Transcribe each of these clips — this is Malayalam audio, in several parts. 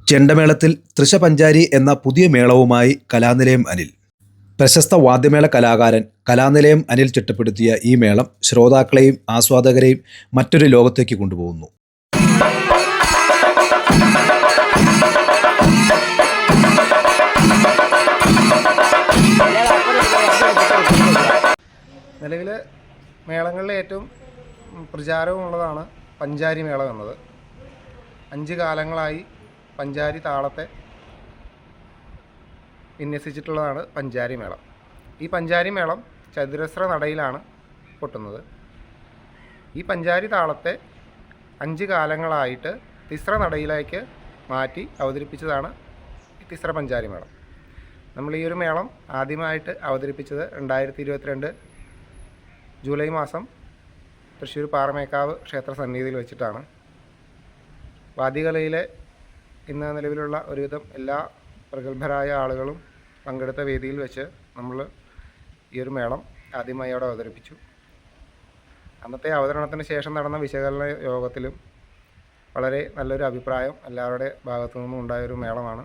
ചെണ്ടമേളത്തിൽ തൃശപഞ്ചാരി എന്ന പുതിയ മേളവുമായി കലാനിലയം അനിൽ. പ്രശസ്ത വാദ്യമേള കലാകാരൻ കലാനിലയം അനിൽ ചിട്ടപ്പെടുത്തിയ ഈ മേളം ശ്രോതാക്കളെയും ആസ്വാദകരെയും മറ്റൊരു ലോകത്തേക്ക് കൊണ്ടുപോകുന്നു. നിലവിലെ മേളങ്ങളിൽ ഏറ്റവും പ്രചാരമുള്ളതാണ് പഞ്ചാരി മേളം എന്നത്. 5 കാലങ്ങളായി പഞ്ചാരി താളത്തെ വിന്യസിച്ചിട്ടുള്ളതാണ് പഞ്ചാരി മേളം. ഈ പഞ്ചാരി മേളം ചതുരശ്ര നടയിലാണ് കൊട്ടുന്നത്. ഈ പഞ്ചാരി താളത്തെ 5 കാലങ്ങളായിട്ട് തിസ്ര നടയിലേക്ക് മാറ്റി അവതരിപ്പിച്ചതാണ് ഈ തിസ്ര പഞ്ചാരി മേളം. നമ്മൾ ഈ ഒരു മേളം ആദ്യമായിട്ട് അവതരിപ്പിച്ചത് 2022 ജൂലൈ മാസം തൃശ്ശൂർ പാറമേക്കാവ് ക്ഷേത്ര സന്നിധിയിൽ വെച്ചിട്ടാണ്. വാദ്യകലയിലെ ഇന്ന് നിലവിലുള്ള ഒരുവിധം എല്ലാ പ്രഗത്ഭരായ ആളുകളും പങ്കെടുത്ത വേദിയിൽ വെച്ച് നമ്മൾ ഈ ഒരു മേളം ആദ്യമായി അവിടെ അവതരിപ്പിച്ചു. അന്നത്തെ അവതരണത്തിന് ശേഷം നടന്ന വിശകലന യോഗത്തിലും വളരെ നല്ലൊരു അഭിപ്രായം എല്ലാവരുടെ ഭാഗത്തു നിന്നും ഉണ്ടായൊരു മേളമാണ്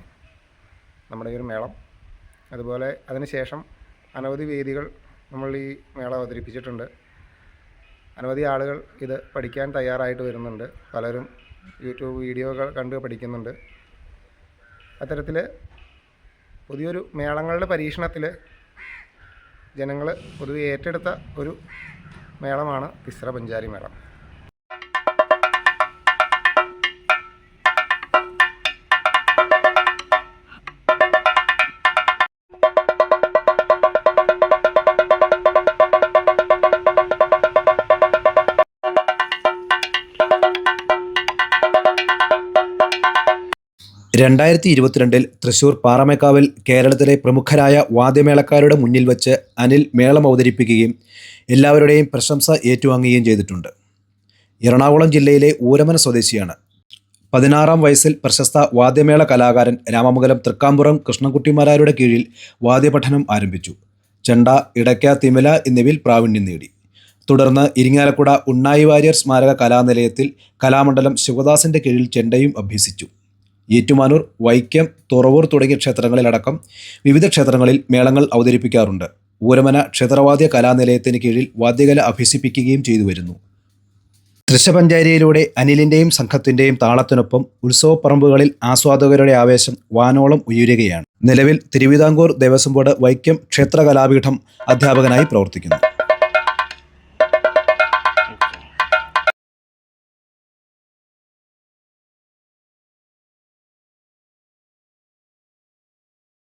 നമ്മുടെ ഈ ഒരു മേളം. അതുപോലെ അതിനുശേഷം അനവധി വേദികൾ നമ്മൾ ഈ മേളം അവതരിപ്പിച്ചിട്ടുണ്ട്. അനവധി ആളുകൾ ഇത് പഠിക്കാൻ തയ്യാറായിട്ട് വരുന്നുണ്ട്. പലരും യൂട്യൂബ് വീഡിയോകൾ കണ്ട് പഠിക്കുന്നുണ്ട്. അത്തരത്തിൽ പുതിയൊരു മേളങ്ങളുടെ പരീക്ഷണത്തിൽ ജനങ്ങൾ പൊതുവെ ഏറ്റെടുത്ത ഒരു മേളമാണ് തിസ്ര പഞ്ചാരി മേളം. രണ്ടായിരത്തി 2022 തൃശ്ശൂർ പാറമേക്കാവിൽ കേരളത്തിലെ പ്രമുഖരായ വാദ്യമേളക്കാരുടെ മുന്നിൽ വച്ച് അനിൽ മേളം അവതരിപ്പിക്കുകയും എല്ലാവരുടെയും പ്രശംസ ഏറ്റുവാങ്ങുകയും ചെയ്തിട്ടുണ്ട്. എറണാകുളം ജില്ലയിലെ ഊരമന സ്വദേശിയാണ്. 16-ാം വയസ്സിൽ പ്രശസ്ത വാദ്യമേള കലാകാരൻ രാമമംഗലം തൃക്കാമ്പുറം കൃഷ്ണൻകുട്ടിമാരാരുടെ കീഴിൽ വാദ്യപഠനം ആരംഭിച്ചു. ചെണ്ട, ഇടയ്ക്ക, തിമില എന്നിവയിൽ പ്രാവീണ്യം നേടി. തുടർന്ന് ഇരിങ്ങാലക്കുട ഉണ്ണായി വാര്യർ സ്മാരക കലാനിലയത്തിൽ കലാമണ്ഡലം ശിവദാസിൻ്റെ കീഴിൽ ചെണ്ടയും അഭ്യസിച്ചു. ഏറ്റുമാനൂർ, വൈക്കം, തുറവൂർ തുടങ്ങിയ ക്ഷേത്രങ്ങളിലടക്കം വിവിധ ക്ഷേത്രങ്ങളിൽ മേളങ്ങൾ അവതരിപ്പിക്കാറുണ്ട്. ഊരമന ക്ഷേത്രവാദ്യ കലാനിലയത്തിന് കീഴിൽ വാദ്യകല അഭ്യസിപ്പിക്കുകയും ചെയ്തു വരുന്നു. തൃശപഞ്ചാരിയിലൂടെ അനിലിൻ്റെയും സംഘത്തിൻ്റെയും താളത്തിനൊപ്പം ഉത്സവപ്പറമ്പുകളിൽ ആസ്വാദകരുടെ ആവേശം വാനോളം ഉയരുകയാണ്. നിലവിൽ തിരുവിതാംകൂർ ദേവസ്വം ബോർഡ് വൈക്കം ക്ഷേത്ര കലാപീഠം അധ്യാപകനായി പ്രവർത്തിക്കുന്നു.